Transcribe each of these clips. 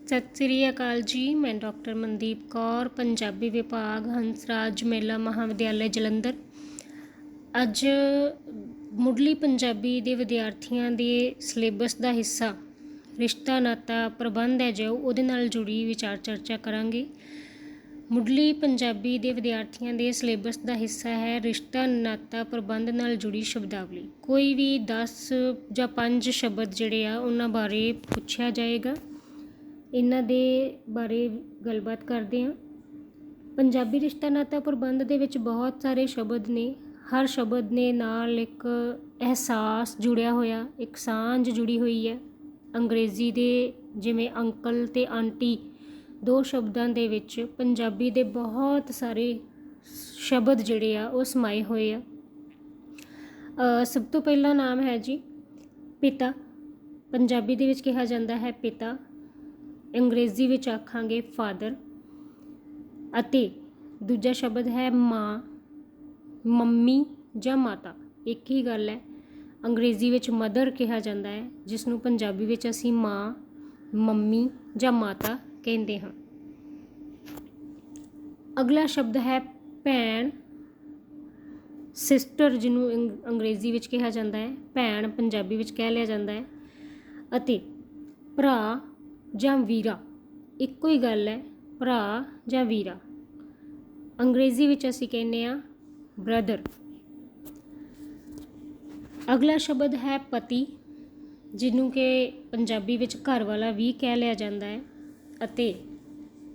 सत श्री अकाल जी। मैं डॉक्टर मनदीप कौर, पंजाबी विभाग हंसराज मेला महाविद्यालय जलंधर। अज मुढ़ली पंजाबी दे विद्यार्थियों के सिलेबस का हिस्सा रिश्ता नाता प्रबंध है जो उहदे नाल जुड़ी विचार चर्चा करांगे। मुढ़ली पंजाबी दे विद्यार्थियों के सिलेबस का हिस्सा है रिश्ता नाता प्रबंध नाल जुड़ी शब्दावली। कोई भी 10 ਜਾਂ 5 शब्द जिहड़े आ उन्हां बारे पुछया जाएगा। इन्हां दे बारे गलबात करते हैं। पंजाबी रिश्ता नाता प्रबंध दे विच बहुत सारे शब्द ने। हर शब्द ने नाल एक एहसास जुड़िया होया, एक सांझ जुड़ी हुई है। अंग्रेज़ी दे जिमें अंकल ते आंटी दो शब्दों दे विच पंजाबी दे बहुत सारे शब्द जिहड़े आ वो समाए हुए आ। सब तो पहला नाम है जी पिता। पंजाबी दे विच कहा जाता है पिता, अंग्रेज़ी विच आखांगे फादर। अते दूजा शब्द है माँ, मम्मी जां माता। एक ही गल है, अंग्रेज़ी विच मदर कहा जाता है जिसनों पंजाबी विच असीं माँ, मम्मी जां माता कहते हैं। अगला शब्द है भैन, सिस्टर, जिन्हों अंग्रेज़ी विच कहा जाता है भैन, पंजाबी विच कह लिया जाता है। अते भरा जां वीरा, इक्को ही गल है, भरा जां वीरा। अंग्रेज़ी विच असीं कहने आ ब्रदर। अगला शब्द है पति, जिन्हों के पंजाबी विच घर वाला भी कह लिया जाता है। अते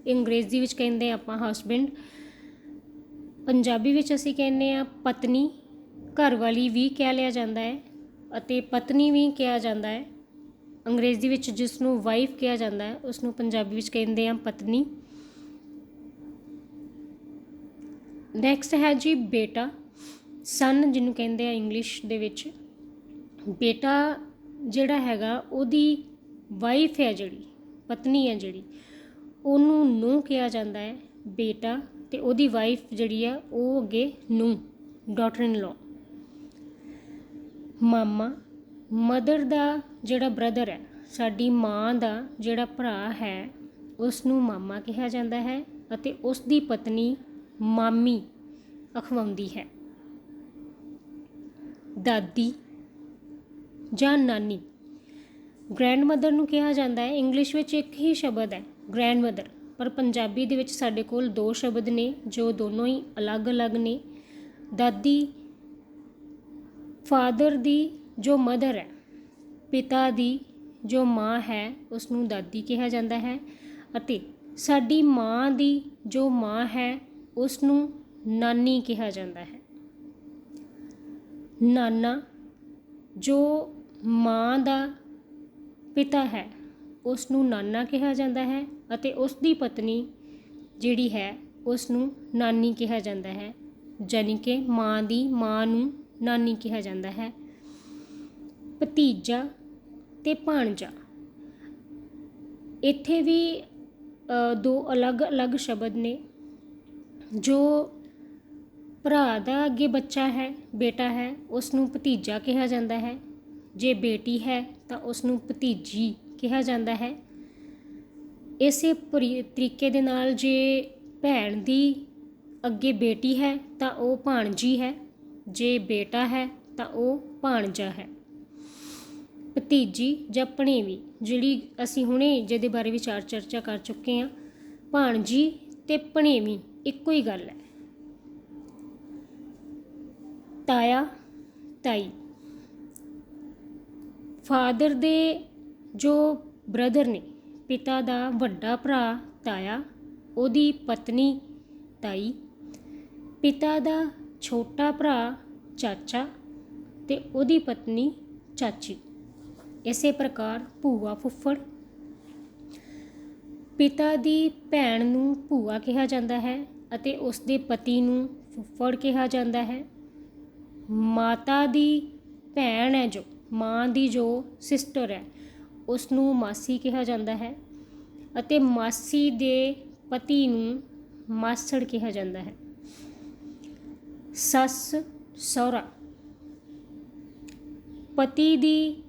अंग्रेज़ी विच कहते आपां हसबैंड। पंजाबी विच असीं कहने आ पत्नी, घर वाली भी कह लिया जाता है अते पत्नी भी कहा जाता है। अंग्रेज़ी विच जिसनों वाइफ कहा जाता है उसनों पंजाबी विच कहते हैं पत्नी। नैक्सट है जी बेटा, सन जिन्हों कहते हैं इंग्लिश दे विच। बेटा जिहड़ा हैगा उहदी वाइफ है जिहड़ी पत्नी है जिहड़ी उहनूं नूंह कहा जाता है बेटा, ते उहदी वाइफ जिहड़ी है वो अगे Nuh, daughter in law. Mama, mother दा जिहड़ा ब्रदर है, साडी माँ दा जिहड़ा भरा है उसनूं मामा कहा जाता है अते उसदी पत्नी मामी अखवाउंदी है। दादी जां नानी, ग्रैंड मदर नूं कहा जाता है। इंग्लिश विच एक ही शब्द है ग्रैंड मदर, पर पंजाबी दे विच साडे कोल दो शब्द ने जो दोनों ही अलग अलग ने। दादी फादर दी जो मदर है, पिता दी जो माँ है उसनूं दादी कहा जाता है। अते साडी माँ दी जो माँ है उसनूं नानी कहा जाता है। नाना जो माँ दा पिता है उसनूं नाना कहा जाता है अते उसदी पत्नी जिहड़ी है उसनूं नानी कहा जाता है, जानी कि माँ दी माँ नूं नानी कहा जाता है। भतीजा ते भाणजा, इत्थे भी दो अलग अलग शब्द ने। जो भरा दा अगे बच्चा है, बेटा है, उसनूं भतीजा कहा जाता है। जे बेटी है तो उसनूं भतीजी कहा जाता है। इसे तरीके दे नाल जे भैन दी अगे बेटी है तो वह भाणजी है, जे बेटा है तो वह भाणजा है। भतीजी जां भणेवी जिहड़ी असीं हुणे जिहदे बारे विचार चर्चा कर चुके हैं, भाणजी ते भणेवी इक्को ही गल है। ताया ताई, फादर दे जो ब्रदर ने, पिता दा वड्डा भरा ताया, उहदी पत्नी ताई, पिता दा छोटा भरा चाचा ते उहदी पत्नी चाची। इसे प्रकार भूआ फुफ्फड़। पिता दी भैन नूं भूआ कहा जाता है अते उसदे पति नूं फुफ्फड़ कहा जाता है। माता दी भैन है जो माँ दी जो सिस्टर है उसनूं मासी कहा जाता है अते मासी दे पति नूं मासड़ कहा जाता है। सस सहुरा, पति दी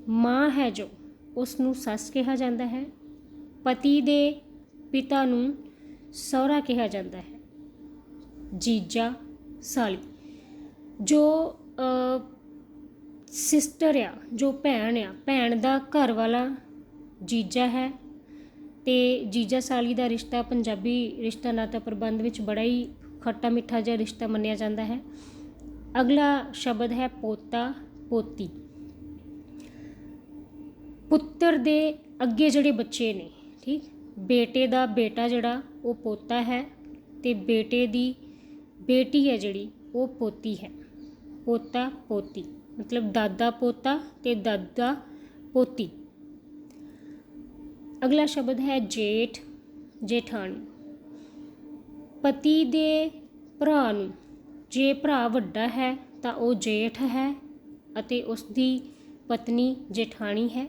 माँ है जो उसनूं सस कहा जाता है ਪਤੀ ਦੇ ਪਿਤਾ ਨੂੰ ਸਹੁਰਾ ਕਿਹਾ ਜਾਂਦਾ ਹੈ। ਜੀਜਾ, ਸਾਲੀ। ਜੋ ਸਿਸਟਰ ਆ, ਜੋ ਭੈਣ ਆ, ਭੈਣ ਦਾ ਘਰ ਵਾਲਾ ਜੀਜਾ ਹੈ। ਅਤੇ ਜੀਜਾ ਸਾਲੀ ਦਾ ਰਿਸ਼ਤਾ ਪੰਜਾਬੀ ਰਿਸ਼ਤਾ ਨਾਤਾ ਪ੍ਰਬੰਧ ਵਿੱਚ ਬੜਾ ਹੀ ਖੱਟਾ ਮਿੱਠਾ ਜਿਹਾ ਰਿਸ਼ਤਾ ਮੰਨਿਆ ਜਾਂਦਾ ਹੈ। ਅਗਲਾ ਸ਼ਬਦ ਹੈ ਪੋਤਾ, ਪੋਤੀ। ਪੁੱਤਰ ਦੇ ਅੱਗੇ ਜਿਹੜੇ ਬੱਚੇ ਨੇ, ਠੀਕ, ਬੇਟੇ ਦਾ ਬੇਟਾ ਜਿਹੜਾ ਉਹ ਪੋਤਾ ਹੈ, ਅਤੇ ਬੇਟੇ ਦੀ ਬੇਟੀ ਹੈ ਜਿਹੜੀ ਉਹ ਪੋਤੀ ਹੈ। ਪੋਤਾ, ਪੋਤੀ ਮਤਲਬ ਦਾਦਾ ਪੋਤਾ ਅਤੇ ਦਾਦਾ ਪੋਤੀ। ਅਗਲਾ ਸ਼ਬਦ ਹੈ ਜੇਠ, ਜੇਠਾਣੀ। ਪਤੀ ਦੇ ਭਰਾ ਨੂੰ, ਜੇ ਭਰਾ ਵੱਡਾ ਹੈ ਤਾਂ ਉਹ ਜੇਠ ਹੈ ਅਤੇ ਉਸ ਦੀ ਪਤਨੀ ਜੇਠਾਣੀ ਹੈ।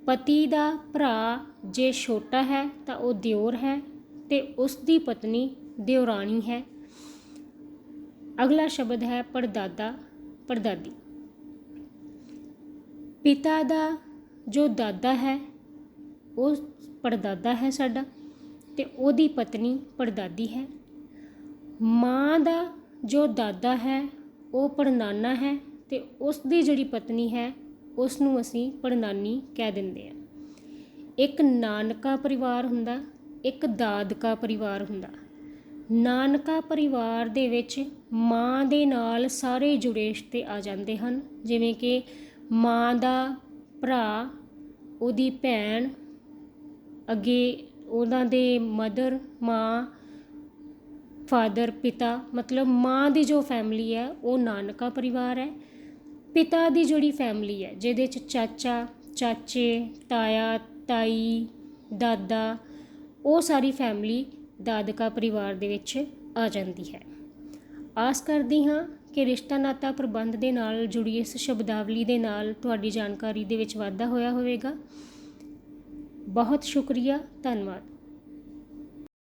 ਪਤੀ ਦਾ ਭਰਾ ਜੇ ਛੋਟਾ ਹੈ ਤਾਂ ਉਹ ਦਿਓਰ ਹੈ ਅਤੇ ਉਸ ਦੀ ਪਤਨੀ ਦਿਓਰਾਣੀ ਹੈ। ਅਗਲਾ ਸ਼ਬਦ ਹੈ ਪੜਦਾਦਾ, ਪੜਦਾਦੀ। ਪਿਤਾ ਦਾ ਜੋ ਦਾਦਾ ਹੈ ਉਹ ਪੜਦਾਦਾ ਹੈ ਸਾਡਾ, ਅਤੇ ਉਹਦੀ ਪਤਨੀ ਪੜਦਾਦੀ ਹੈ। ਮਾਂ ਦਾ ਜੋ ਦਾਦਾ ਹੈ ਉਹ ਪੜਨਾਨਾ ਹੈ, ਅਤੇ ਉਸ ਦੀ ਜਿਹੜੀ ਪਤਨੀ ਹੈ ਉਸ ਨੂੰ ਅਸੀਂ ਪੜਨਾਨੀ ਕਹਿ ਦਿੰਦੇ ਹਾਂ। ਇੱਕ ਨਾਨਕਾ ਪਰਿਵਾਰ ਹੁੰਦਾ, ਇੱਕ ਦਾਦਕਾ ਪਰਿਵਾਰ ਹੁੰਦਾ। ਨਾਨਕਾ ਪਰਿਵਾਰ ਦੇ ਵਿੱਚ ਮਾਂ ਦੇ ਨਾਲ ਸਾਰੇ ਜੁੜੇ ਰਿਸ਼ਤੇ ਆ ਜਾਂਦੇ ਹਨ, ਜਿਵੇਂ ਕਿ ਮਾਂ ਦਾ ਭਰਾ, ਉਹਦੀ ਭੈਣ, ਅੱਗੇ ਉਹਨਾਂ ਦੇ ਮਦਰ, ਮਾਂ, ਫਾਦਰ, ਪਿਤਾ, ਮਤਲਬ ਮਾਂ ਦੀ ਜੋ ਫੈਮਿਲੀ ਹੈ ਉਹ ਨਾਨਕਾ ਪਰਿਵਾਰ ਹੈ। ਪਿਤਾ ਦੀ ਜਿਹੜੀ ਫੈਮਿਲੀ ਹੈ ਜਿਹਦੇ 'ਚ ਚਾਚਾ, ਚਾਚੇ, ਤਾਇਆ, ਤਾਈ, ਦਾਦਾ, ਉਹ ਸਾਰੀ ਫੈਮਿਲੀ ਦਾਦਕਾ ਪਰਿਵਾਰ ਦੇ ਵਿੱਚ ਆ ਜਾਂਦੀ ਹੈ। ਆਸ ਕਰਦੀ ਹਾਂ ਕਿ ਰਿਸ਼ਤਾ ਨਾਤਾ ਪ੍ਰਬੰਧ ਦੇ ਨਾਲ ਜੁੜੀ ਇਸ ਸ਼ਬਦਾਵਲੀ ਦੇ ਨਾਲ ਤੁਹਾਡੀ ਜਾਣਕਾਰੀ ਦੇ ਵਿੱਚ ਵਾਧਾ ਹੋਇਆ ਹੋਵੇਗਾ। ਬਹੁਤ ਸ਼ੁਕਰੀਆ, ਧੰਨਵਾਦ।